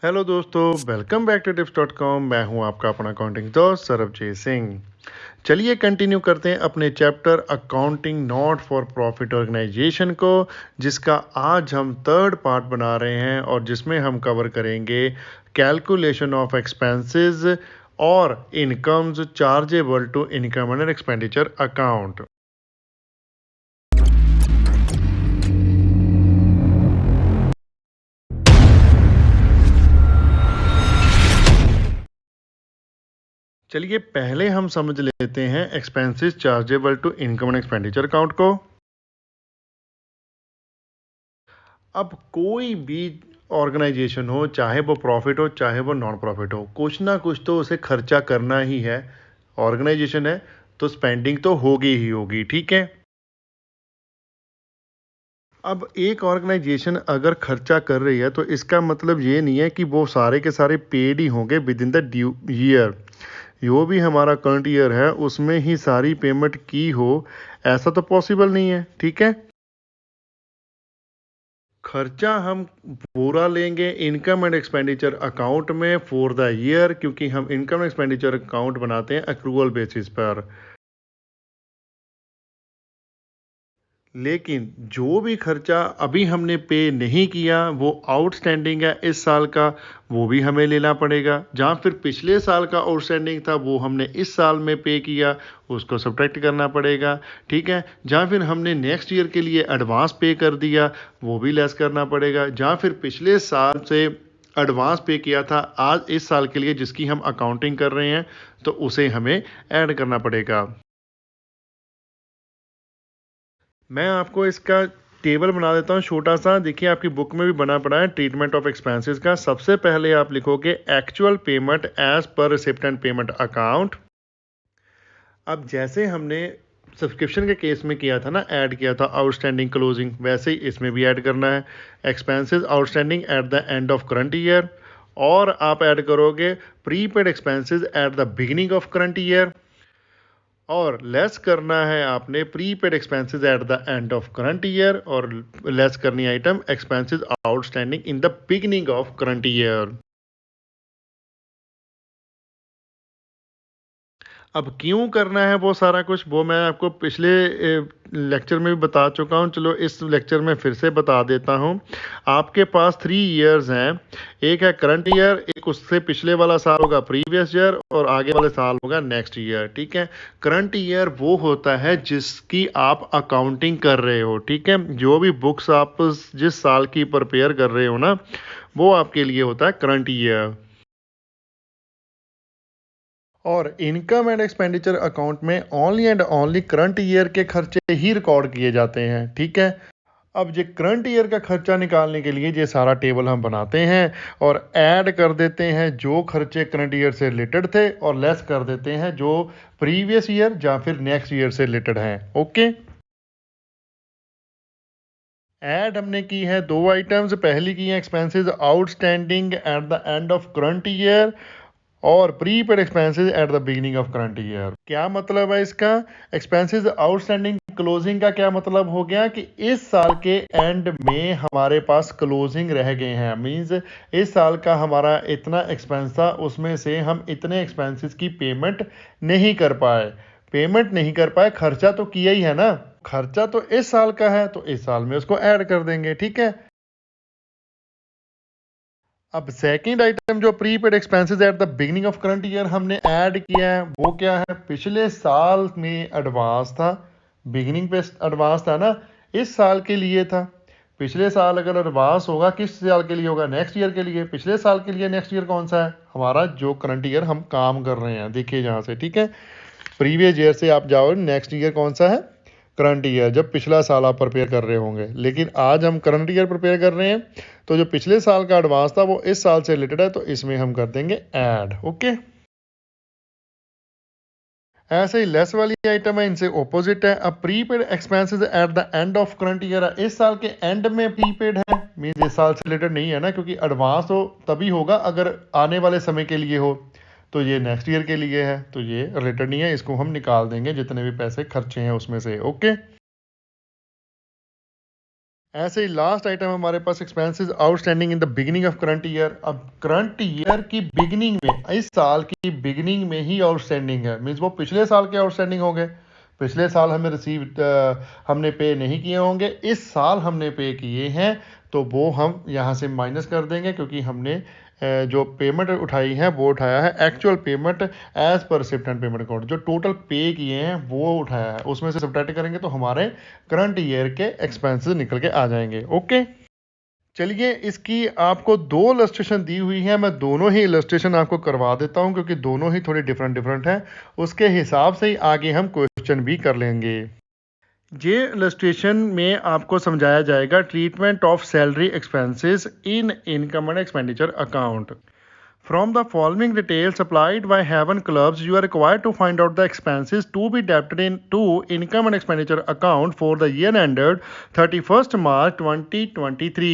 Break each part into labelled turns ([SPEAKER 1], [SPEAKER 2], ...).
[SPEAKER 1] Hello दोस्तों, welcome back to tips.com। मैं हूं आपका अपना अकाउंटिंग दोस्त सरबजीत सिंह। चलिए कंटिन्यू करते हैं अपने chapter accounting not for profit organization को, जिसका आज हम थर्ड पार्ट बना रहे हैं और जिसमें हम कवर करेंगे कैलकुलेशन ऑफ एक्सपेंसेस और incomes chargeable to income and expenditure account. चलिए पहले हम समझ लेते हैं expenses chargeable to income and expenditure account को। अब कोई भी ऑर्गेनाइजेशन हो, चाहे वो प्रॉफिट हो चाहे वो नॉन प्रॉफिट हो, कुछ ना कुछ तो उसे खर्चा करना ही है। ऑर्गेनाइजेशन है तो स्पेंडिंग तो होगी ही होगी, ठीक है। अब एक ऑर्गेनाइजेशन अगर खर्चा कर रही है तो इसका मतलब ये नहीं है कि वो सारे के सारे पेड ही होंगे with in the due year. जो भी हमारा करंट ईयर है उसमें ही सारी पेमेंट की हो, ऐसा तो पॉसिबल नहीं है, ठीक है। खर्चा हम पूरा लेंगे इनकम एंड एक्सपेंडिचर अकाउंट में फॉर द ईयर, क्योंकि हम इनकम एक्सपेंडिचर अकाउंट बनाते हैं अक्रूवल बेसिस पर। लेकिन जो भी खर्चा अभी हमने पे नहीं किया वो आउटस्टैंडिंग है इस साल का, वो भी हमें लेना पड़ेगा। जहाँ फिर पिछले साल का आउटस्टैंडिंग था वो हमने इस साल में पे किया, उसको सब्ट्रैक्ट करना पड़ेगा, ठीक है। जहाँ फिर हमने नेक्स्ट ईयर के लिए एडवांस पे कर दिया वो भी लेस करना पड़ेगा। जहाँ फिर पिछले साल से एडवांस पे किया था आज इस साल के लिए जिसकी हम अकाउंटिंग कर रहे हैं, तो उसे हमें ऐड करना पड़ेगा। मैं आपको इसका टेबल बना देता हूँ छोटा सा। देखिए आपकी बुक में भी बना पड़ा है ट्रीटमेंट ऑफ एक्सपेंसेस का। सबसे पहले आप लिखोगे actual payment as per receipt and payment account. अब जैसे हमने सब्सक्रिप्शन के केस में किया था ना, ऐड किया था आउटस्टैंडिंग क्लोजिंग, वैसे ही इसमें भी ऐड करना है expenses outstanding at the end of current year. और आप ऐड करोगे prepaid expenses at the beginning of current year. और लेस करना है आपने prepaid expenses at the end of current year, और लेस करनी item expenses outstanding in the beginning of current year. अब क्यों करना है वो सारा कुछ, वो मैं आपको पिछले लेक्चर में भी बता चुका हूँ। चलो इस लेक्चर में फिर से बता देता हूँ। आपके पास 3 ईयर्स हैं, एक है करंट ईयर, एक उससे पिछले वाला साल होगा प्रीवियस ईयर, और आगे वाले साल होगा नेक्स्ट ईयर, ठीक है। करंट ईयर वो होता है जिसकी आप अकाउंटिंग कर रहे हो, ठीक है। जो भी बुक्स आप जिस साल की प्रिपेयर कर रहे हो ना, वो आपके लिए होता है करंट ईयर। और इनकम एंड एक्सपेंडिचर अकाउंट में only and only current year के खर्चे ही रिकॉर्ड किए जाते हैं, ठीक है। अब ये करंट ईयर का खर्चा निकालने के लिए ये सारा टेबल हम बनाते हैं और ऐड कर देते हैं जो खर्चे करंट ईयर से रिलेटेड थे, और लेस कर देते हैं जो प्रीवियस ईयर या फिर नेक्स्ट ईयर से रिलेटेड हैं, ओके। ऐड हमने की है दो आइटम्स। पहली की है expenses outstanding at the end of current year, और prepaid expenses at the beginning of current year. क्या मतलब है इसका? एक्सपेंसेस आउटस्टैंडिंग क्लोजिंग का क्या मतलब हो गया कि इस साल के एंड में हमारे पास क्लोजिंग रह गए हैं। मींस इस साल का हमारा इतना एक्सपेंस था, उसमें से हम इतने एक्सपेंसेस की पेमेंट नहीं कर पाए। पेमेंट नहीं कर पाए, खर्चा तो किया ही है ना। खर्चा तो इस साल का है तो इस साल में उसको ऐड कर देंगे, ठीक है। अब सेकंड आइटम जो prepaid expenses at the beginning of current year हमने ऐड किया है, वो क्या है? पिछले साल में एडवांस था, बिगिनिंग पे एडवांस था ना, इस साल के लिए था। पिछले साल अगर एडवांस होगा किस साल के लिए होगा? नेक्स्ट ईयर के लिए। पिछले साल के लिए नेक्स्ट ईयर कौन सा है? हमारा जो करंट ईयर हम काम कर रहे हैं, देखिए यहाँ से, ठीक है। प्रीवियस ईयर से आप जाओ, नेक्स्ट ईयर कौन सा है? करंट ईयर, जब पिछला साल आप प्रिपेयर कर रहे होंगे। लेकिन आज हम करंट ईयर प्रिपेयर कर रहे हैं, तो जो पिछले साल का एडवांस था वो इस साल से रिलेटेड है, तो इसमें हम कर देंगे ऐड, ओके। ऐसे ही लेस वाली आइटम है, इनसे ऑपोजिट है। अब prepaid expenses at the end of current year है, इस साल के एंड में प्रीपेड है, मींस इस साल से रिलेटेड नहीं है ना, क्योंकि एडवांस हो तभी होगा अगर आने वाले समय के लिए हो। तो ये नेक्स्ट ईयर के लिए है, तो ये रिलेटेड नहीं है, इसको हम निकाल देंगे जितने भी पैसे खर्चे हैं उसमें से, ओके। ऐसे ही लास्ट आइटम हमारे पास expenses outstanding in the beginning of current year. अब करंट ईयर की बिगिनिंग में, इस साल की बिगिनिंग में ही आउटस्टैंडिंग है, मीन्स वो पिछले साल के आउटस्टैंडिंग होंगे। पिछले साल हमें हमने पे नहीं किए होंगे, इस साल हमने पे किए हैं, तो वो हम यहाँ से माइनस कर देंगे, क्योंकि हमने जो पेमेंट उठाई है वो उठाया है actual payment as per receipt and payment account. जो टोटल पे किए हैं वो उठाया है, उसमें से सब्ट्रैक्ट करेंगे तो हमारे करंट ईयर के एक्सपेंसेस निकल के आ जाएंगे। ओके, चलिए इसकी आपको दो इलस्ट्रेशन दी हुई है, मैं दोनों ही इलस्ट्रेशन आपको करवा देता हूं, क्योंकि दोनों ही थोड़ी डिफरेंट डिफरेंट हैं। उसके हिसाब से ही आगे हम क्वेश्चन भी कर लेंगे। ये इलस्ट्रेशन में आपको समझाया जाएगा treatment of salary expenses in income and expenditure account. From the following details supplied by Heaven Clubs, you are required to find out the expenses to be debited into income and expenditure account for the year ended 31st March 2023.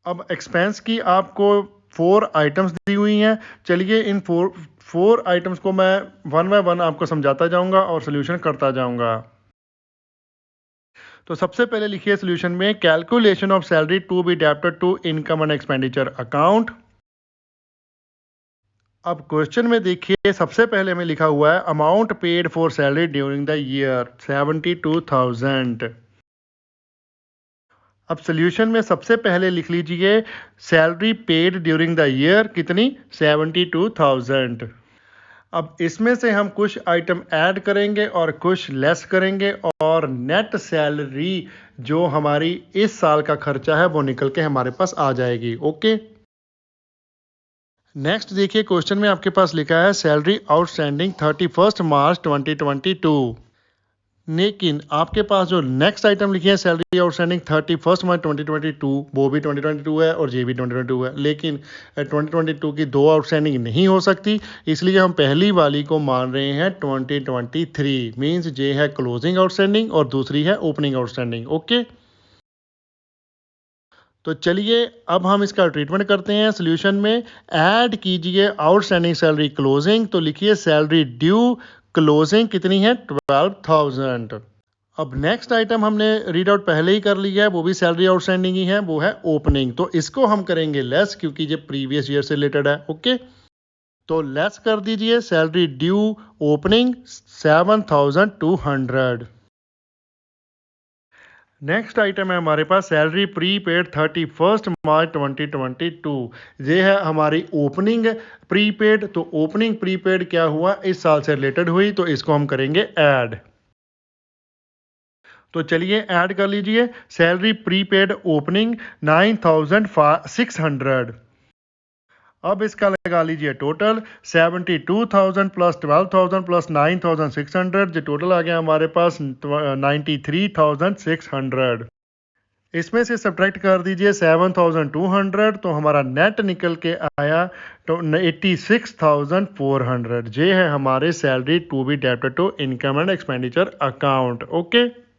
[SPEAKER 1] अब expense की आपको 4 items दी हुई हैं। चलिए इन four items को मैं one by one आपको समझाता जाऊंगा और सोल्यूशन करता जाऊंगा। तो सबसे पहले लिखिए सोल्यूशन में, calculation of salary to be debited to income and expenditure account. अब क्वेश्चन में देखिए, सबसे पहले में लिखा हुआ है amount paid for salary during the year 72,000। अब सोल्यूशन में सबसे पहले लिख लीजिए salary paid during the year कितनी, 72,000। अब इसमें से हम कुछ आइटम ऐड करेंगे और कुछ लेस करेंगे, और नेट सैलरी जो हमारी इस साल का खर्चा है वो निकल के हमारे पास आ जाएगी। ओके, नेक्स्ट देखिए क्वेश्चन में आपके पास लिखा है सैलरी आउटस्टैंडिंग 31 मार्च 2022। लेकिन आपके पास जो नेक्स्ट आइटम लिखी है सैलरी आउटस्टैंडिंग 31 मार्च 2022, वो भी 2022 है और ये भी 2022 है, लेकिन 2022 की दो आउटस्टैंडिंग नहीं हो सकती, इसलिए हम पहली वाली को मान रहे हैं 2023। मीन्स ये है क्लोजिंग आउटस्टैंडिंग और दूसरी है ओपनिंग आउटस्टैंडिंग। ओके, तो चलिए अब हम इसका ट्रीटमेंट करते हैं। सोल्यूशन में ऐड कीजिए आउटस्टैंडिंग सैलरी क्लोजिंग, तो लिखिए सैलरी ड्यू क्लोजिंग कितनी है, 12,000। अब नेक्स्ट आइटम हमने रीड आउट पहले ही कर लिया है, वो भी सैलरी आउटस्टैंडिंग ही है, वो है ओपनिंग, तो इसको हम करेंगे लेस, क्योंकि ये प्रीवियस ईयर से रिलेटेड है। ओके, तो लेस कर दीजिए salary due opening 7,200। Next item है हमारे पास सैलरी प्रीपेड 31 मार्च 2022। ये है हमारी ओपनिंग प्रीपेड। तो ओपनिंग प्रीपेड क्या हुआ, इस साल से रिलेटेड हुई, तो इसको हम करेंगे ऐड। तो चलिए ऐड कर लीजिए सैलरी प्रीपेड ओपनिंग 9,600। अब इसका लगा लीजिए टोटल 72,000 प्लस 12,000 प्लस 9,600, जो टोटल आ गया हमारे पास 93,600। इसमें से सब्ट्रैक्ट कर दीजिए 7,200, तो हमारा नेट निकल के आया तो 86,400। ये है हमारे salary to be debited to income and expenditure account. Okay,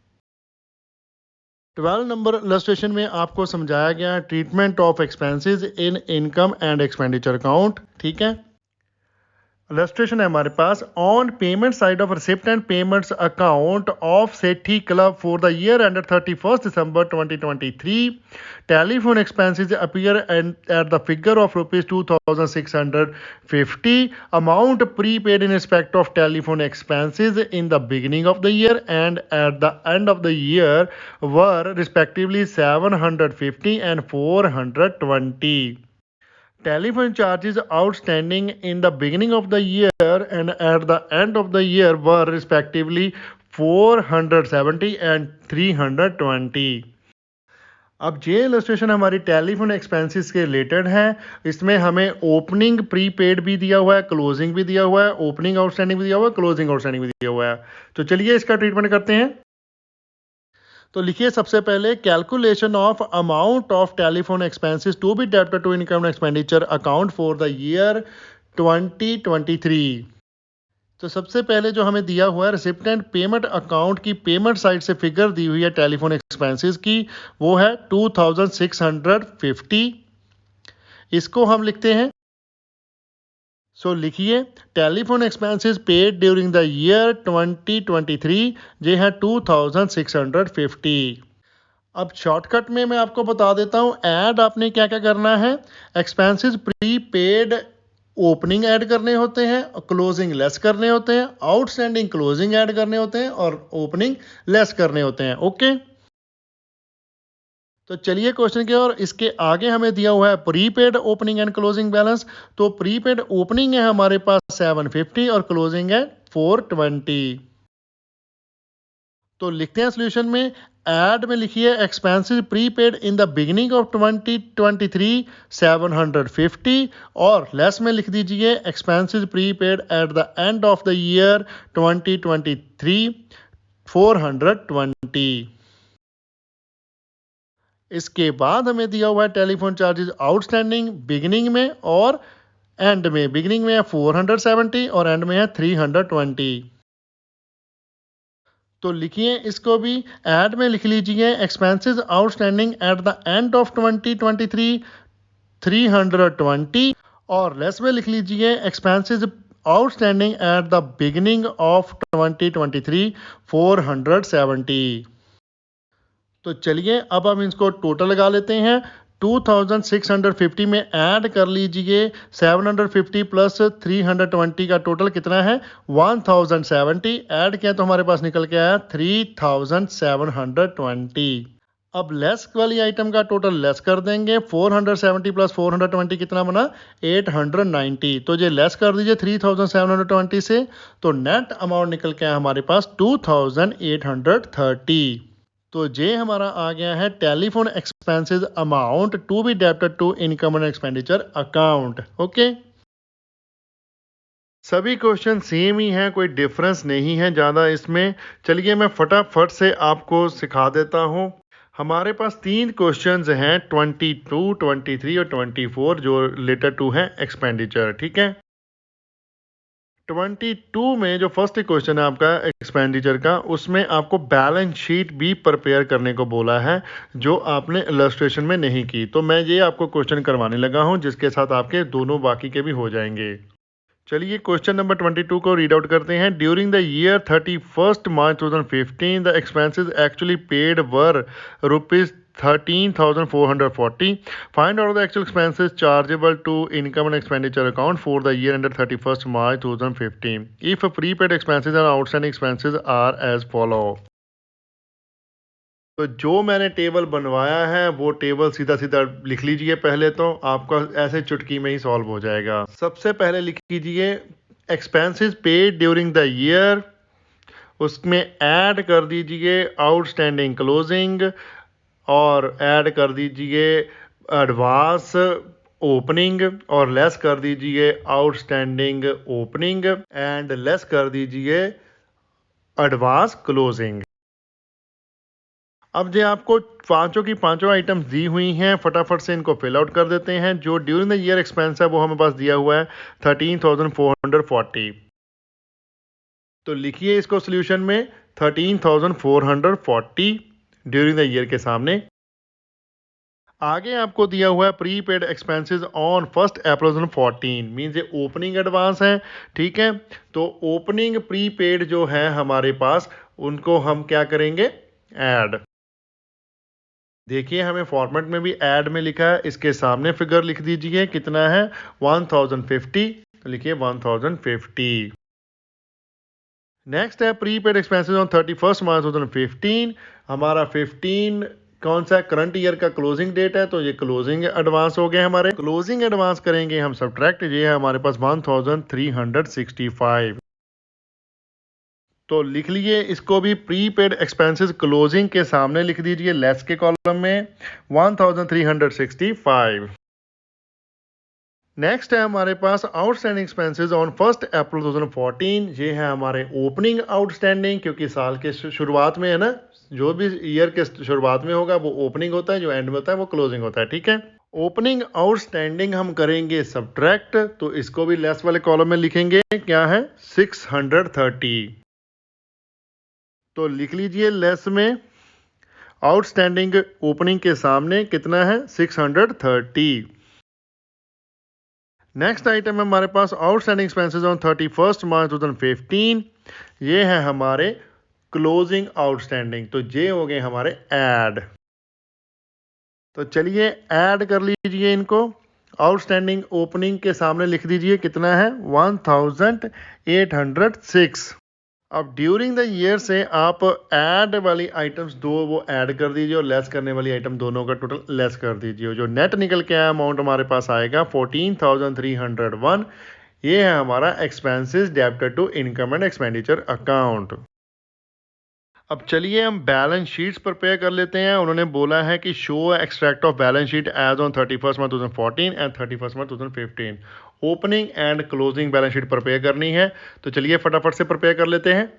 [SPEAKER 1] 12 number illustration में आपको समझाया गया treatment of expenses in income and expenditure account. ठीक है, इलस्ट्रेशन है हमारे पास on payment side of receipt and payments account of Sethi club for the year ended 31 December 2023 telephone expenses appear at the figure of ₹2,650 amount prepaid in respect of telephone expenses in the beginning of the year and eight the end of the year were respectively 750 and 420। Telephone charges outstanding in the beginning of the year and at the end of the year were respectively 470 and 320। अब ये illustration हमारी telephone expenses के related है। इसमें हमें opening prepaid भी दिया हुआ है, क्लोजिंग भी दिया हुआ है, ओपनिंग आउटस्टैंडिंग भी दिया हुआ है, क्लोजिंग आउटस्टैंडिंग भी दिया हुआ है। तो चलिए इसका ट्रीटमेंट करते हैं। तो लिखिए सबसे पहले calculation of amount of telephone expenses to be debited to income expenditure account for the year 2023। तो सबसे पहले जो हमें दिया हुआ है रिसिप्टेंट पेमेंट अकाउंट की पेमेंट साइड से फिगर दी हुई है टेलीफोन एक्सपेंसेस की, वो है 2,650। इसको हम लिखते हैं, सो लिखिए telephone expenses paid during the year 2023, ये है 2,650। अब शॉर्टकट में मैं आपको बता देता हूँ, ऐड आपने क्या क्या करना है। Expenses pre paid opening add करने होते हैं, क्लोजिंग लेस करने होते हैं, आउटस्टैंडिंग क्लोजिंग ऐड करने होते हैं और ओपनिंग लेस करने होते हैं। ओके, तो चलिए क्वेश्चन की ओर। इसके आगे हमें दिया हुआ है prepaid opening and closing balance. तो प्रीपेड ओपनिंग है हमारे पास 750 और क्लोजिंग है 420। तो लिखते हैं सोल्यूशन में, ऐड में लिखिए expenses prepaid in the beginning of 2023 750 और लेस में लिख दीजिए expenses prepaid eight the end of the year 2023 420। इसके बाद हमें दिया हुआ है टेलीफोन चार्जेस आउटस्टैंडिंग बिगिनिंग में और एंड में। बिगिनिंग में है 470 और एंड में है 320। तो लिखिए इसको भी, ऐड में लिख लीजिए expenses outstanding at the end of 2023 320 और लेस में लिख लीजिए expenses outstanding at the beginning of 2023 470। तो चलिए अब हम इसको टोटल लगा लेते हैं। 2650 में ऐड कर लीजिए 750 प्लस 320 का टोटल कितना है 1070। ऐड किया तो हमारे पास निकल के आया 3720। अब लेस वाली आइटम का टोटल लेस कर देंगे। 470 प्लस 420 कितना बना 890। तो ये लेस कर दीजिए 3720 से, तो नेट अमाउंट निकल के आया हमारे पास 2830। तो ये हमारा आ गया है telephone expenses amount to be debited to income and expenditure account. Okay, सभी क्वेश्चन सेम ही हैं, कोई डिफरेंस नहीं है ज़्यादा इसमें। चलिए मैं फटाफट से आपको सिखा देता हूँ। हमारे पास 3 क्वेश्चंस हैं 22, 23 और 24 जो रिलेटेड टू हैं एक्सपेंडिचर। ठीक है, 22 में जो फर्स्ट क्वेश्चन है आपका एक्सपेंडिचर का, उसमें आपको बैलेंस शीट भी प्रिपेयर करने को बोला है जो आपने इलस्ट्रेशन में नहीं की। तो मैं ये आपको क्वेश्चन करवाने लगा हूँ जिसके साथ आपके दोनों बाकी के भी हो जाएंगे। चलिए क्वेश्चन नंबर 22 को रीड आउट करते हैं। During the year 31 March 2015 the expenses actually paid were rupees 13,440. Find out the actual expenses chargeable to income and expenditure account for the year ended 31st March 2015. If prepaid expenses and outstanding expenses are as follow. तो जो मैंने table बनवाया है वो table सीधा सीधा लिख लीजिए। पहले तो आपका ऐसे चुटकी में ही सॉल्व हो जाएगा। सबसे पहले लिख लीजिए expenses paid during the year, उसमें ऐड कर दीजिए आउटस्टैंडिंग क्लोजिंग और ऐड कर दीजिए एडवांस ओपनिंग और लेस कर दीजिए आउटस्टैंडिंग ओपनिंग एंड लेस कर दीजिए एडवांस क्लोजिंग। अब जो आपको पांचों की पांचों आइटम्स दी हुई हैं, फटाफट से इनको फिल आउट कर देते हैं। जो ड्यूरिंग द ईयर एक्सपेंस है वो हमें पास दिया हुआ है 13,440। तो लिखिए इसको सोल्यूशन में 13,440 ड्यूरिंग द ईयर के सामने। आगे आपको दिया हुआ है prepaid expenses on 1 April 2014, means ये ओपनिंग एडवांस है। ठीक है, तो ओपनिंग प्रीपेड जो है हमारे पास उनको हम क्या करेंगे ऐड। देखिए हमें फॉर्मेट में भी ऐड में लिखा है, इसके सामने फिगर लिख दीजिए कितना है 1050। तो लिखिए 1050। नेक्स्ट है प्रीपेड एक्सपेंसेस ऑन 31 मार्च 2015। हमारा 15 कौन सा करंट ईयर का क्लोजिंग डेट है, तो ये क्लोजिंग एडवांस हो गए हमारे। क्लोजिंग एडवांस करेंगे हम सब्ट्रैक्ट, ये है हमारे पास 1365। तो लिख लिए इसको भी प्रीपेड एक्सपेंसेस क्लोजिंग के सामने लिख दीजिए लेस के कॉलम में 1365। नेक्स्ट है हमारे पास आउटस्टैंडिंग एक्सपेंसेस ऑन 1 अप्रैल 2014। ये है हमारे ओपनिंग आउटस्टैंडिंग, क्योंकि साल के शुरुआत में है ना, जो भी ईयर के शुरुआत में होगा वो ओपनिंग होता है, जो एंड में होता है वो क्लोजिंग होता है। ठीक है, ओपनिंग आउटस्टैंडिंग हम करेंगे सब्ट्रैक्ट, तो इसको भी लेस वाले कॉलम में लिखेंगे क्या है 630। तो लिख लीजिए लेस में आउटस्टैंडिंग ओपनिंग के सामने कितना है 630। नेक्स्ट आइटम है हमारे पास आउटस्टैंडिंग एक्सपेंसेस ऑन 31 मार्च 2015। ये है हमारे क्लोजिंग आउटस्टैंडिंग, तो ये हो गए हमारे ऐड। तो चलिए ऐड कर लीजिए इनको। आउटस्टैंडिंग ओपनिंग के सामने लिख दीजिए कितना है, 1806। अब ड्यूरिंग द ईयर से आप ऐड वाली आइटम्स दो वो ऐड कर दीजिए और लेस करने वाली आइटम दोनों का टोटल लेस कर दीजिए। जो नेट निकल के आया अमाउंट हमारे पास आएगा 14,301। ये है हमारा expenses debited to income and expenditure account. अब चलिए हम बैलेंस शीट्स प्रिपेयर कर लेते हैं। उन्होंने बोला है कि show extract of balance sheet as on 31 March 2014 and 31 March 2015। Opening and closing balance sheet prepare करनी है। तो चलिए फटाफट से प्रिपेयर कर लेते हैं।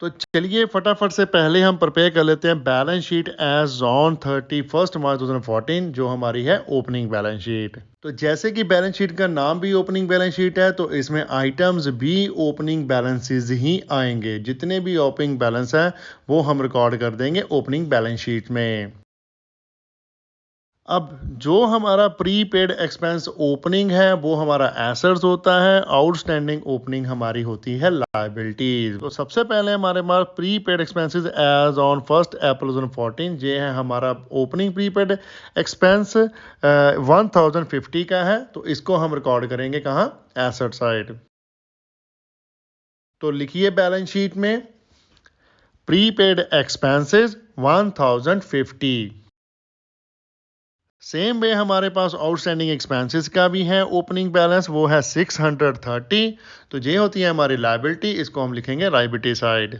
[SPEAKER 1] तो चलिए फटाफट से पहले हम प्रिपेयर कर लेते हैं balance sheet as on 31 March 2014, जो हमारी है ओपनिंग बैलेंस शीट। तो जैसे कि बैलेंस शीट का नाम भी ओपनिंग बैलेंस शीट है, तो इसमें आइटम्स भी ओपनिंग बैलेंसेस ही आएंगे। जितने भी ओपनिंग बैलेंस है वो हम रिकॉर्ड कर देंगे ओपनिंग बैलेंस शीट में। अब जो हमारा प्रीपेड एक्सपेंस ओपनिंग है वो हमारा एसेट्स होता है, आउटस्टैंडिंग ओपनिंग हमारी होती है लायबिलिटीज। तो सबसे पहले हमारे पास prepaid expenses as on 1 April 2014, ये है हमारा ओपनिंग प्रीपेड एक्सपेंस 1050 का है। तो इसको हम रिकॉर्ड करेंगे कहाँ, एसेट साइड। तो लिखिए बैलेंस शीट में प्रीपेड एक्सपेंसेस 1050। सेम वे हमारे पास आउटस्टैंडिंग एक्सपेंसेस का भी है ओपनिंग बैलेंस, वो है 630। तो ये होती है हमारी लायबिलिटी, इसको हम लिखेंगे लायबिलिटी साइड।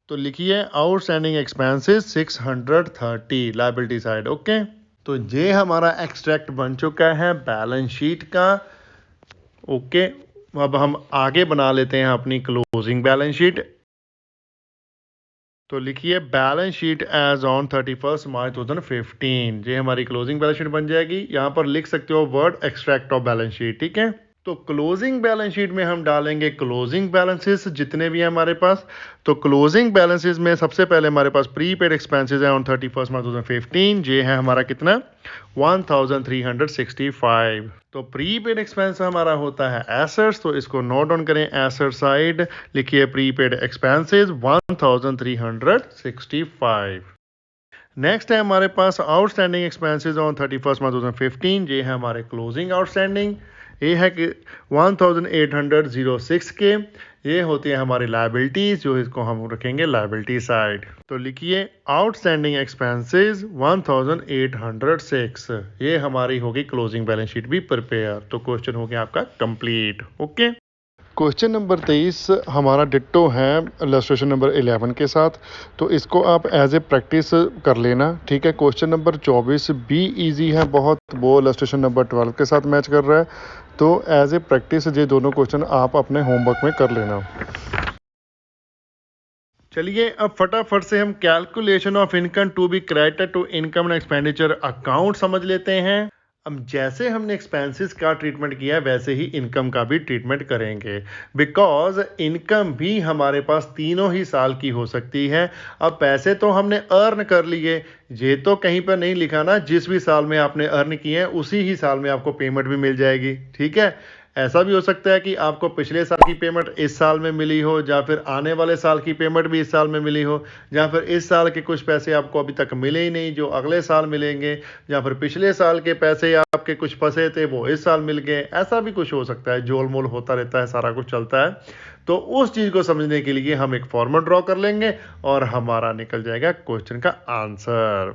[SPEAKER 1] तो लिखिए outstanding expenses 630 liability side. Okay, तो ये हमारा एक्सट्रैक्ट बन चुका है बैलेंस शीट का। ओके, अब हम आगे बना लेते हैं अपनी क्लोजिंग बैलेंस शीट। तो लिखिए balance sheet as on 31 March 2015, ये हमारी क्लोजिंग बैलेंस शीट बन जाएगी। यहाँ पर लिख सकते हो word extract of balance sheet, ठीक है। तो क्लोजिंग बैलेंस शीट में हम डालेंगे क्लोजिंग बैलेंसेस जितने भी हैं हमारे पास। तो क्लोजिंग बैलेंसेस में सबसे पहले हमारे पास प्रीपेड एक्सपेंसेस है ऑन 31 मार्च 2015, ये है हमारा कितना, 1365। तो प्रीपेड एक्सपेंस हमारा होता है एसेट्स, तो इसको नोट डाउन करें एसेट साइड। लिखिए प्रीपेड एक्सपेंसेस 1365। नेक्स्ट है हमारे पास आउटस्टैंडिंग एक्सपेंसेस ऑन 31 मार्च 2015, ये है हमारे क्लोजिंग आउटस्टैंडिंग। ये है कि 1806 के, ये होती है हमारी लायबिलिटीज, जो इसको हम रखेंगे लायबिलिटी साइड। तो लिखिए आउटस्टैंडिंग एक्सपेंसेस 1806, ये हमारी होगी क्लोजिंग बैलेंस शीट भी प्रिपेयर। तो क्वेश्चन हो गया आपका कंप्लीट। ओके, क्वेश्चन नंबर 23 हमारा डिट्टो है इलस्ट्रेशन नंबर 11 के साथ। तो इसको आप एज ए प्रैक्टिस कर लेना, ठीक है। क्वेश्चन नंबर 24 भी इजी है बहुत, वो इलस्ट्रेशन नंबर 12 के साथ मैच कर रहा है। तो एज ए प्रैक्टिस ये दोनों क्वेश्चन आप अपने होमवर्क में कर लेना। चलिए अब फटाफट से हम calculation of income to be credited to income and expenditure account समझ लेते हैं। अब जैसे हमने एक्सपेंसेस का ट्रीटमेंट किया है वैसे ही इनकम का भी ट्रीटमेंट करेंगे, बिकॉज इनकम भी हमारे पास तीनों ही साल की हो सकती है। अब पैसे तो हमने अर्न कर लिए, ये तो कहीं पर नहीं लिखा ना जिस भी साल में आपने अर्न किए हैं उसी ही साल में आपको पेमेंट भी मिल जाएगी, ठीक है। ऐसा भी हो सकता है कि आपको पिछले साल की पेमेंट इस साल में मिली हो, या फिर आने वाले साल की पेमेंट भी इस साल में मिली हो, या फिर इस साल के कुछ पैसे आपको अभी तक मिले ही नहीं जो अगले साल मिलेंगे, या फिर पिछले साल के पैसे आपके कुछ फंसे थे वो इस साल मिल गए। ऐसा भी कुछ हो सकता है, जोल मोल होता रहता है, सारा कुछ चलता है। तो उस चीज़ को समझने के लिए हम एक फॉर्मूला ड्रॉ कर लेंगे और हमारा निकल जाएगा क्वेश्चन का आंसर।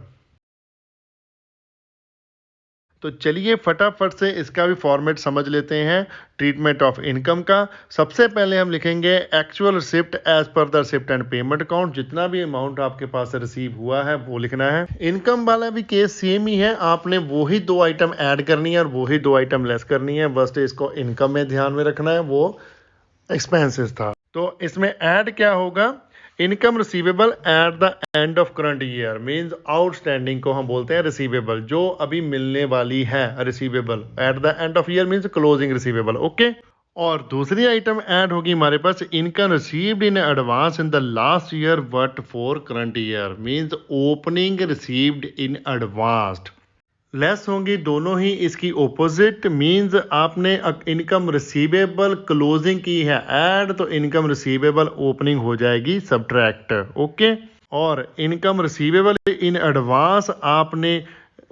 [SPEAKER 1] तो चलिए फटाफट से इसका भी फॉर्मेट समझ लेते हैं ट्रीटमेंट ऑफ इनकम का। सबसे पहले हम लिखेंगे actual receipt as per the receipt and payment account, जितना भी अमाउंट आपके पास रिसीव हुआ है वो लिखना है। इनकम वाला भी केस सेम ही है, आपने वही दो आइटम ऐड करनी है और वही दो आइटम लेस करनी है, बस इसको इनकम में ध्यान में रखना है, वो एक्सपेंसेस था। तो इसमें ऐड क्या होगा, income receivable at the end of current year, means outstanding को हम बोलते हैं रिसीवेबल, जो अभी मिलने वाली है receivable. At the end of year means closing receivable. Okay, और दूसरी आइटम ऐड होगी हमारे पास income received in advance in the last year but for current year, means opening received in advanced. Less होंगी दोनों ही इसकी ओपोजिट, मींस आपने इनकम रिसीवेबल क्लोजिंग की है ऐड, तो इनकम रिसीवेबल ओपनिंग हो जाएगी सब्ट्रैक्ट। ओके, और इनकम रिसीवेबल इन एडवांस आपने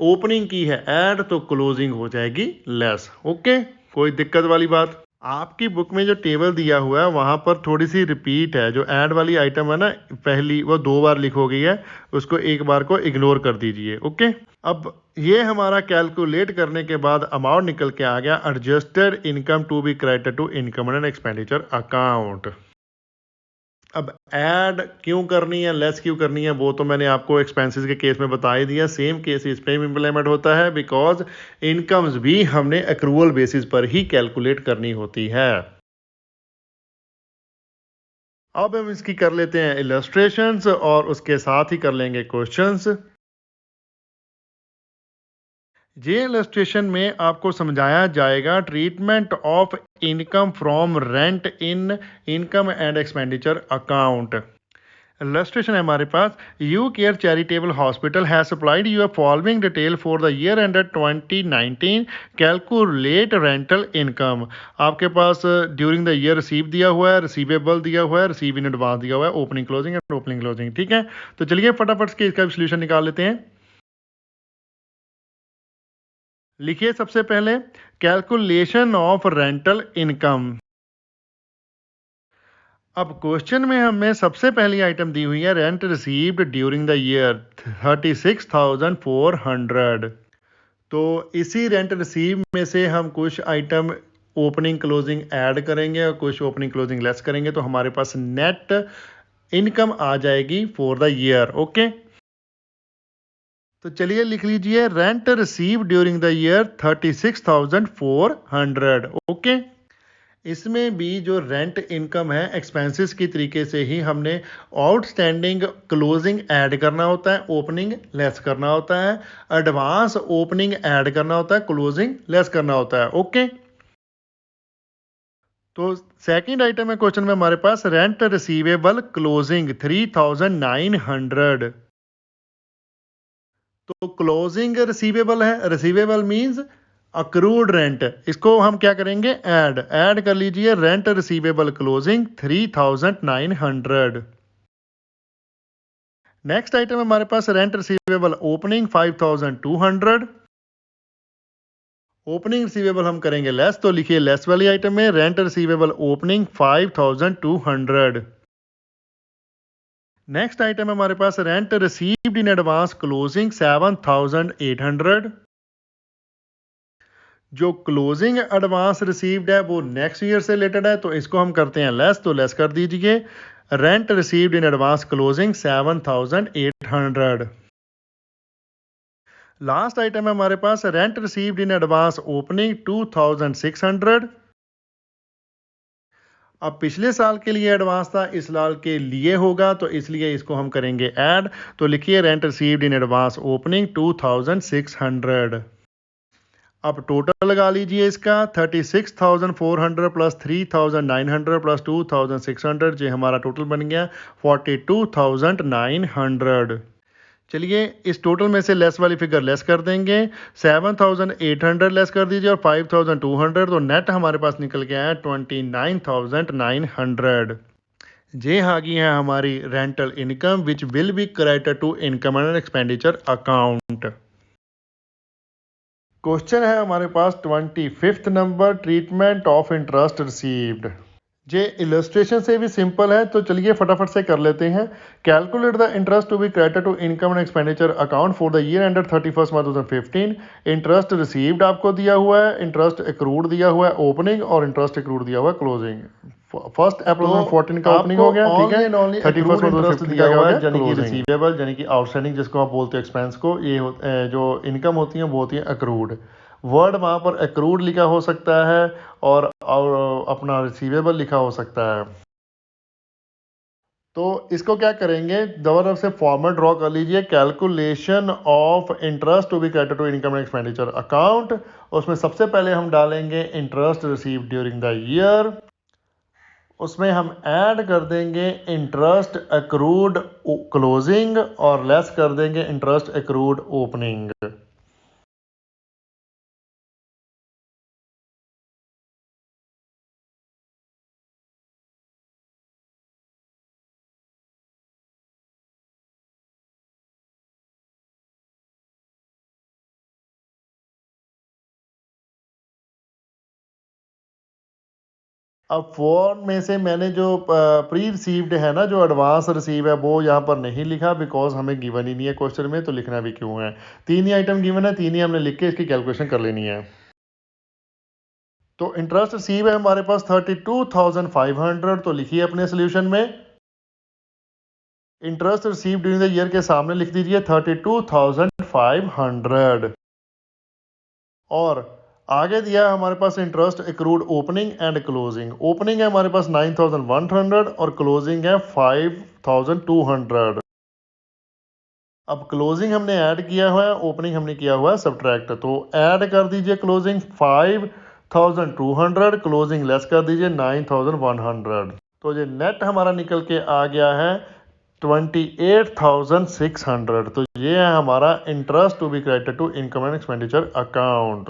[SPEAKER 1] ओपनिंग की है ऐड, तो क्लोजिंग हो जाएगी लेस। ओके, कोई दिक्कत वाली बात? आपकी बुक में जो टेबल दिया हुआ है वहां पर थोड़ी सी रिपीट है, जो ऐड वाली आइटम है ना, पहली वो 2 बार लिखो गई है, उसको 1 बार को इग्नोर कर दीजिए। ओके, अब ये हमारा कैलकुलेट करने के बाद अमाउंट निकल के आ गया, adjusted income to be credited to income and expenditure account. अब ऐड क्यों करनी है, लेस क्यों करनी है, वो तो मैंने आपको एक्सपेंसेस के केस में बता ही दिया। सेम केस इस पे इम्प्लीमेंट होता है, बिकॉज इनकम्स भी हमने एक्रूअल बेसिस पर ही कैलकुलेट करनी होती है। अब हम इसकी कर लेते हैं इलस्ट्रेशंस और उसके साथ ही कर लेंगे क्वेश्चंस। ये इलस्ट्रेशन में आपको समझाया जाएगा treatment of income from rent in income and expenditure account. Illustration है हमारे पास, you care charitable hospital has supplied you following detail for the year ended 2019, calculate rental income. आपके पास ड्यूरिंग द ईयर रिसीव दिया हुआ है, receivable दिया हुआ है, रिसीव इन एडवांस दिया हुआ है, opening closing and opening closing. ठीक है, तो चलिए फटाफट से इसका सोल्यूशन निकाल लेते हैं। लिखिए सबसे पहले कैलकुलेशन ऑफ रेंटल इनकम। अब क्वेश्चन में हमें सबसे पहली आइटम दी हुई है rent received during the year 36,400। तो इसी रेंट रिसीव में से हम कुछ आइटम ओपनिंग क्लोजिंग ऐड करेंगे और कुछ ओपनिंग क्लोजिंग लेस करेंगे, तो हमारे पास नेट इनकम आ जाएगी फॉर द ईयर। ओके, तो चलिए लिख लीजिए rent receive during the year 36,400। Okay, इसमें भी जो रेंट इनकम है एक्सपेंसेस की तरीके से ही हमने आउटस्टैंडिंग क्लोजिंग ऐड करना होता है, ओपनिंग लेस करना होता है, एडवांस ओपनिंग ऐड करना होता है, क्लोजिंग लेस करना होता है। ओके, तो सेकंड आइटम है क्वेश्चन में हमारे पास रेंट रिसीवेबल क्लोजिंग 3,900। तो क्लोजिंग रिसीवेबल है, रिसीवेबल मींस अक्रूड रेंट, इसको हम क्या करेंगे, ऐड ऐड कर लीजिए rent receivable closing 3,900। Next item हमारे पास rent receivable opening 5,200। Opening receivable हम करेंगे लेस, तो लिखिए लेस वाली आइटम में rent receivable opening 5,200। Next item हमारे पास rent received in advance closing 7,800। जो क्लोजिंग एडवांस रिसीव्ड है वो नेक्स्ट ईयर से रिलेटेड है, तो इसको हम करते हैं लेस, तो लेस कर दीजिए rent received in advance closing 7,800। Last item है हमारे पास rent received in advance opening 2,600। अब पिछले साल के लिए एडवांस था, इस साल के लिए होगा, तो इसलिए इसको हम करेंगे ऐड, तो लिखिए rent received in advance opening 2,600। अब टोटल लगा लीजिए इसका 36,400 प्लस 3,900 प्लस 2,600, जो हमारा टोटल बन गया 42,900। चलिए इस टोटल में से लेस वाली फिगर लेस कर देंगे, 7,800 लेस कर दीजिए और 5,200, तो नेट हमारे पास निकल गया है 29,900। जे आगे है हमारी rental income which will be credited to income and expenditure account. Question है हमारे पास 25th number, treatment of interest received. ये इलस्ट्रेशन से भी सिंपल है, तो चलिए फटाफट से कर लेते हैं। Calculate the interest to be credited to income and expenditure account for the year ended 31 March 2015। Interest received आपको दिया हुआ है, इंटरेस्ट एक्रूड दिया हुआ है ओपनिंग, और इंटरेस्ट एक्रूड दिया हुआ है क्लोजिंग। फर्स्ट अप्रैल 2014 का ओपनिंग हो गया, ठीक है, 31 इंटरेस्ट दिया हुआ है, यानी कि रिसीवेबल, यानी कि आउटस्टैंडिंग जिसको आप बोलते हैं एक्सपेंस को, ये जो इनकम होती है वो होती है अक्रूड। वर्ड वहाँ पर एक्रूड लिखा हो सकता है और अपना रिसीवेबल लिखा हो सकता है। तो इसको क्या करेंगे, दोबारा से फॉर्मेट ड्रॉ कर लीजिए, calculation of interest to be credited to income and expenditure account. उसमें सबसे पहले हम डालेंगे interest receive during the year, उसमें हम ऐड कर देंगे इंटरेस्ट एक्रूड क्लोजिंग और लेस कर देंगे इंटरेस्ट एक्रूड ओपनिंग। अब फोन में से मैंने जो प्री रिसीव्ड है ना, जो एडवांस रिसीव है, वो यहाँ पर नहीं लिखा बिकॉज हमें गिवन ही नहीं है क्वेश्चन में, तो लिखना भी क्यों है। 3 ही आइटम गिवन है, 3 ही हमने लिख के इसकी कैलकुलेशन कर लेनी है। तो इंटरेस्ट रिसीव है हमारे पास 32,500, तो लिखिए अपने सोल्यूशन में interest receive during the year के सामने लिख दीजिए 32,500। और आगे दिया है हमारे पास interest accrued opening and closing. Opening है हमारे पास 9,100 और क्लोजिंग है 5,200। अब क्लोजिंग हमने ऐड किया हुआ है, ओपनिंग हमने किया हुआ है सब्ट्रैक्ट, तो ऐड कर दीजिए क्लोजिंग 5,200, क्लोजिंग लेस कर दीजिए 9,100। तो ये नेट हमारा निकल के आ गया है 28,600। तो ये है हमारा interest to be credited to income and expenditure account.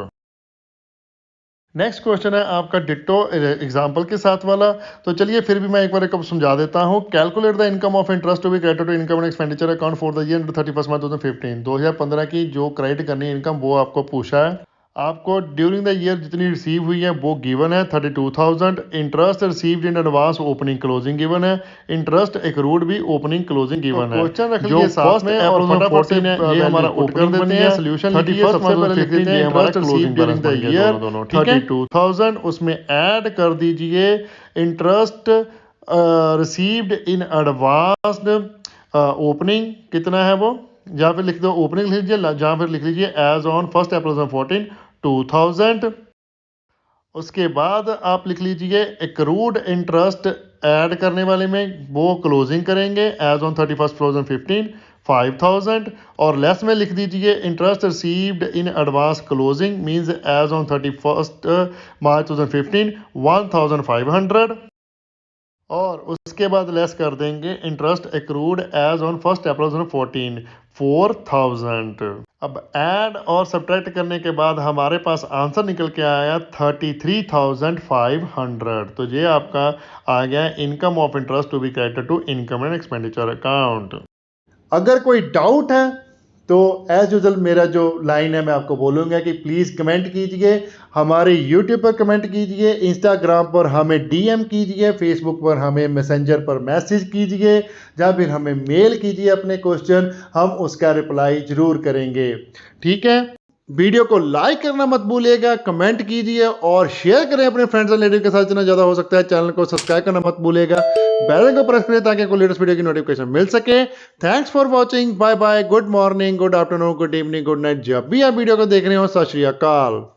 [SPEAKER 1] Next question है आपका डिट्टो एग्जाम्पल के साथ वाला। तो चलिए फिर भी मैं एक बार एक समझा देता हूँ। Calculate the income of interest to be credited to income and expenditure account for the year 31 March 2015। 2015 की जो क्रेडिट करनी है इनकम, वो आपको पूछा है। आपको ड्यूरिंग द ईयर जितनी रिसीव हुई है वो गिवन है 32,000। Interest received in advance opening closing given है। इंटरेस्ट एक्रूड भी ओपनिंग क्लोजिंग गिवन है। क्वेश्चन रख लीजिए साथ में और फटाफट से ये हमारा ओपनिंग कर देते हैं। सोल्यूशन लिखिए, सबसे पहले लिख देते हैं interest received during the year 32,000, उसमें ऐड कर दीजिए interest received in advanced opening कितना है वो, जहाँ पे लिख दो ओपनिंग लिख लीजिए, जहाँ पर लिख लीजिए एज ऑन 1 अप्रैल 2014 2000। उसके बाद आप लिख लीजिए एक्रूड इंटरेस्ट ऐड करने वाले में वो क्लोजिंग करेंगे एज ऑन 31 2015 5,000। और लेस में लिख दीजिए interest received in advance closing means as on 31 March 2015 1,500। और उसके बाद लेस कर देंगे interest accrued as on 1 April 2014 4,000। अब ऐड और सब्ट्रैक्ट करने के बाद हमारे पास आंसर निकल के आया 33,500। तो ये आपका आ गया income of interest to be credited to income and expenditure account. अगर कोई डाउट है तो एज यूजल मेरा जो लाइन है मैं आपको बोलूँगा कि प्लीज़ कमेंट कीजिए, हमारे यूट्यूब पर कमेंट कीजिए, इंस्टाग्राम पर हमें डीएम कीजिए, फेसबुक पर हमें मैसेंजर पर मैसेज कीजिए, या फिर हमें मेल कीजिए अपने क्वेश्चन, हम उसका रिप्लाई ज़रूर करेंगे। ठीक है, वीडियो को लाइक करना मत भूलिएगा, कमेंट कीजिए और शेयर करें अपने फ्रेंड्स एंड रिलेटिव के साथ जितना ज़्यादा हो सकता है। चैनल को सब्सक्राइब करना मत भूलिएगा, बेल आइकन को प्रेस करें ताकि आपको लेटेस्ट वीडियो की नोटिफिकेशन मिल सके। Thanks for watching, bye bye, good morning, good afternoon, good evening, good night, जब भी आप वीडियो को देख रहे हो। सत श्री अकाल।